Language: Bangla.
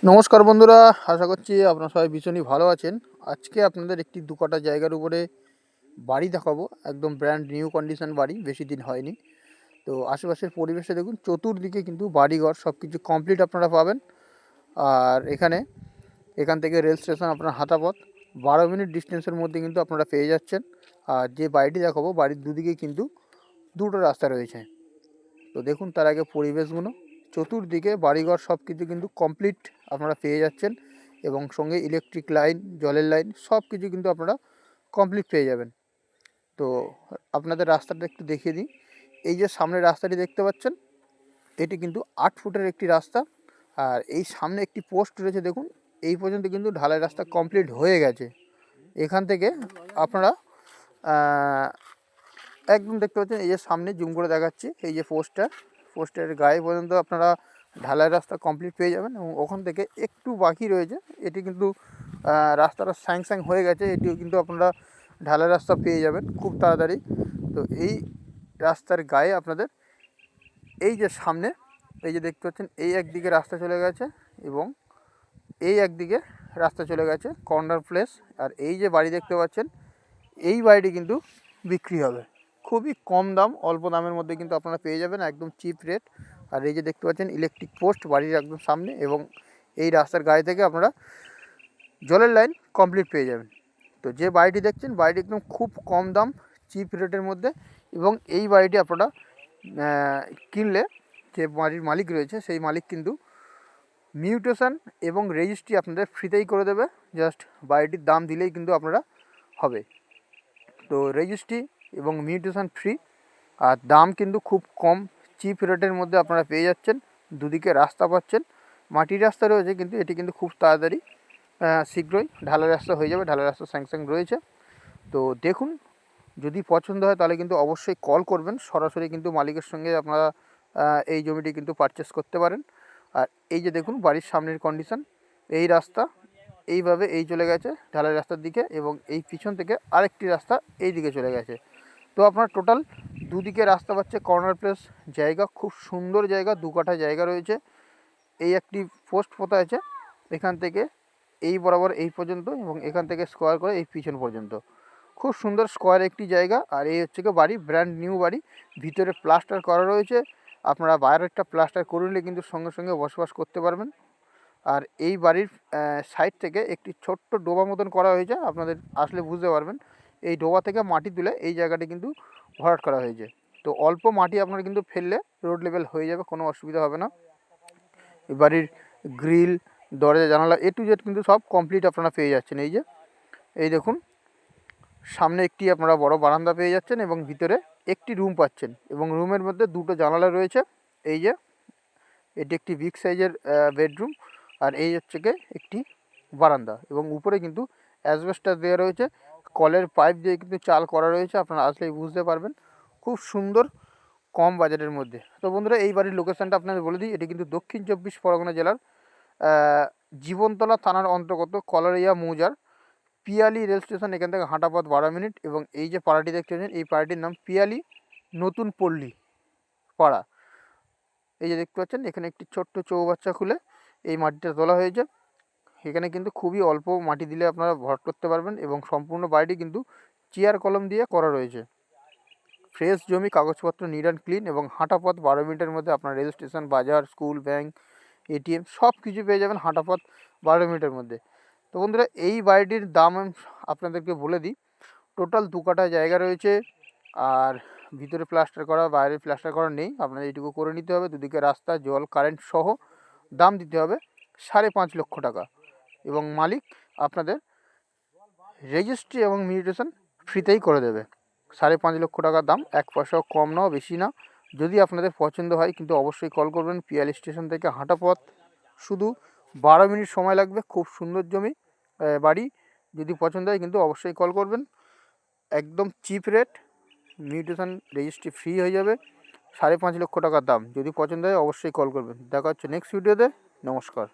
নমস্কার বন্ধুরা, আশা করছি আপনারা সবাই ভীষণই ভালো আছেন। আজকে আপনাদের একটি ২ কাঠা জায়গার উপরে বাড়ি দেখাবো। একদম ব্র্যান্ড নিউ কন্ডিশন বাড়ি, বেশি দিন হয়নি। তো আশেপাশের পরিবেশে দেখুন, চতুর্দিকে কিন্তু বাড়িঘর সব কিছু কমপ্লিট আপনারা পাবেন। আর এখান থেকে রেল স্টেশন আপনার হাঁটা পথ, ১২ মিনিট ডিস্টেন্সের মধ্যে কিন্তু আপনারা পেয়ে যাচ্ছেন। আর যে বাড়িটি দেখাবো, বাড়ির দুদিকে কিন্তু দুটো রাস্তা রয়েছে। তো দেখুন তার আগে পরিবেশগুলো, চতুর্দিকে বাড়িঘর সব কিছু কিন্তু কমপ্লিট আপনারা পেয়ে যাচ্ছেন, এবং সঙ্গে ইলেকট্রিক লাইন, জলের লাইন সব কিছু কিন্তু আপনারা কমপ্লিট পেয়ে যাবেন। তো আপনাদের রাস্তাটা একটু দেখিয়ে দিই। এই যে সামনে রাস্তাটি দেখতে পাচ্ছেন, এটি কিন্তু ৮ ফুটের একটি রাস্তা। আর এই সামনে একটি পোস্ট রয়েছে, দেখুন এই পর্যন্ত কিন্তু ঢালাই রাস্তা কমপ্লিট হয়ে গেছে। এখান থেকে আপনারা একদম দেখতে পাচ্ছেন, এই যে সামনে জুম করে দেখাচ্ছি, এই যে পোস্টের গায়ে পর্যন্ত আপনারা ঢালাই রাস্তা কমপ্লিট পেয়ে যাবেন। এবং ওখান থেকে একটু বাকি রয়েছে, এটি কিন্তু রাস্তাটা স্যাংশন হয়ে গেছে, এটিও কিন্তু আপনারা ঢালাই রাস্তা পেয়ে যাবেন খুব তাড়াতাড়ি। তো এই রাস্তার গায়ে আপনাদের এই যে সামনে, এই যে দেখতে পাচ্ছেন, এই একদিকে রাস্তা চলে গেছে এবং এই একদিকে রাস্তা চলে গেছে কর্নার প্লেস। আর এই যে বাড়ি দেখতে পাচ্ছেন, এই বাড়িটি কিন্তু বিক্রি হবে খুবই কম দাম, অল্প দামের মধ্যে কিন্তু আপনারা পেয়ে যাবেন, একদম চিপ রেট। আর এই যে দেখতে পাচ্ছেন ইলেকট্রিক পোস্ট বাড়ির একদম সামনে, এবং এই রাস্তার গায়ে থেকে আপনারা জলের লাইন কমপ্লিট পেয়ে যাবেন। তো যে বাড়িটি দেখছেন, বাড়িটি একদম খুব কম দাম, চিপ রেটের মধ্যে। এবং এই বাড়িটি আপনারা কিনলে, যে বাড়ির মালিক রয়েছে সেই মালিক কিন্তু মিউটেশন এবং রেজিস্ট্রি আপনাদের ফ্রিতেই করে দেবে। জাস্ট বাড়িটির দাম দিলেই কিন্তু আপনারা হবে। তো রেজিস্ট্রি এবং মিউটেশন ফ্রি, আর দাম কিন্তু খুব কম, চিপ রেটের মধ্যে আপনারা পেয়ে যাচ্ছেন। দুদিকে রাস্তা পাচ্ছেন, মাটির রাস্তা রয়েছে, কিন্তু এটি কিন্তু খুব তাড়াতাড়ি শীঘ্রই ঢালাই রাস্তা হয়ে যাবে, ঢালাই রাস্তা স্যাংশন রয়েছে। তো দেখুন, যদি পছন্দ হয় তাহলে কিন্তু অবশ্যই কল করবেন, সরাসরি কিন্তু মালিকের সঙ্গে আপনারা এই জমিটি কিন্তু পারচেস করতে পারেন। আর এই যে দেখুন বাড়ির সামনের কন্ডিশন, এই রাস্তা এইভাবে এই চলে গেছে ঢালাই রাস্তার দিকে, এবং এই পিছন থেকে আরেকটি রাস্তা এই দিকে চলে গেছে। তো আপনার টোটাল দুদিকে রাস্তা পাচ্ছে, কর্নার প্লেস জায়গা, খুব সুন্দর জায়গা, ২ কাঠা জায়গা রয়েছে। এই একটি পোস্ট পোতা আছে এখান থেকে এই বরাবর এই পর্যন্ত, এবং এখান থেকে স্কোয়ার করে এই পিছন পর্যন্ত, খুব সুন্দর স্কোয়ার একটি জায়গা। আর এই হচ্ছে কি বাড়ি, ব্র্যান্ড নিউ বাড়ি, ভিতরে প্লাস্টার করা রয়েছে। আপনারা বাইরেরটা প্লাস্টার করে নিলে কিন্তু সঙ্গে সঙ্গে বসবাস করতে পারবেন। আর এই বাড়ির সাইড থেকে একটি ছোট্ট ডোবা মতন করা হয়েছে, আপনাদের আসলে বুঝতে পারবেন। এই ডোবা থেকে মাটি তুলে এই জায়গাটি কিন্তু ভরাট করা হয়েছে। তো অল্প মাটি আপনারা কিন্তু ফেললে রোড লেভেল হয়ে যাবে, কোনো অসুবিধা হবে না। এই বাড়ির গ্রিল, দরজা, জানালা A to Z কিন্তু সব কমপ্লিট আপনারা পেয়ে যাচ্ছেন। এই যে এই দেখুন, সামনে একটি আপনারা বড় বারান্দা পেয়ে যাচ্ছেন, এবং ভিতরে একটি রুম পাচ্ছেন, এবং রুমের মধ্যে দুটো জানালা রয়েছে। এই যে এটি একটি বিগ সাইজের বেডরুম। আর এই হচ্ছে গিয়ে একটি বারান্দা, এবং উপরে কিন্তু অ্যাসবেস্টস দেওয়া রয়েছে, কলের পাইপ দিয়ে কিন্তু চাল করা রয়েছে, আপনারা আসলেই বুঝতে পারবেন। খুব সুন্দর, কম বাজেটের মধ্যে। তো বন্ধুরা, এই বাড়ির লোকেশানটা আপনাদের বলে দিই, এটি কিন্তু দক্ষিণ ২৪ পরগনা জেলার জীবনতলা থানার অন্তর্গত কলারিয়া মৌজার পিয়ালি রেল স্টেশন, এখান থেকে হাঁটা পথ ১২ মিনিট। এবং এই যে পাড়াটি দেখতে পাচ্ছেন, এই পাড়াটির নাম পিয়ালি নতুন পল্লী পাড়া। এই যে দেখতে পাচ্ছেন, এখানে একটি ছোট্ট চৌবাচ্চা খুলে এই মাটিটা তোলা হয়েছে। এখানে কিন্তু খুবই অল্প মাটি দিলে আপনারা ভরাট করতে পারবেন, এবং সম্পূর্ণ বাড়িটি কিন্তু চেয়ার কলম দিয়ে করা রয়েছে। ফ্রেশ জমি, কাগজপত্র নিট অ্যান্ড ক্লিন, এবং হাঁটা পথ ১২ মিনিটের মধ্যে আপনার রেল স্টেশন, বাজার, স্কুল, ব্যাংক, ATM সব কিছু পেয়ে যাবেন হাঁটা পথ ১২ মিনিটের মধ্যে। তো বন্ধুরা, এই বাড়িটির দাম আপনাদেরকে বলে দিই। টোটাল ২ কাঠা জায়গা রয়েছে, আর ভিতরে প্লাস্টার করা, বাইরে প্লাস্টার করা নেই, আপনাদের এইটুকু করে নিতে হবে। দুদিকে রাস্তা, জল, কারেন্ট সহ দাম দিতে হবে ৫.৫ লক্ষ টাকা, এবং মালিক আপনাদের রেজিস্ট্রি এবং মিউটেশন ফ্রিতেই করে দেবে। ৫.৫ লক্ষ টাকার দাম, ১ পয়সাও কম না, বেশি না। যদি আপনাদের পছন্দ হয় কিন্তু অবশ্যই কল করবেন। পিয়ালি স্টেশন থেকে হাঁটা পথ, শুধু ১২ মিনিট সময় লাগবে। খুব সুন্দর জমি, বাড়ি। যদি পছন্দ হয় কিন্তু অবশ্যই কল করবেন, একদম chip rate, mutation registry free হয়ে যাবে। ৫.৫ লক্ষ টাকার দাম, যদি পছন্দ হয় অবশ্যই কল করবেন। দেখা হচ্ছে নেক্সট ভিডিওতে। নমস্কার।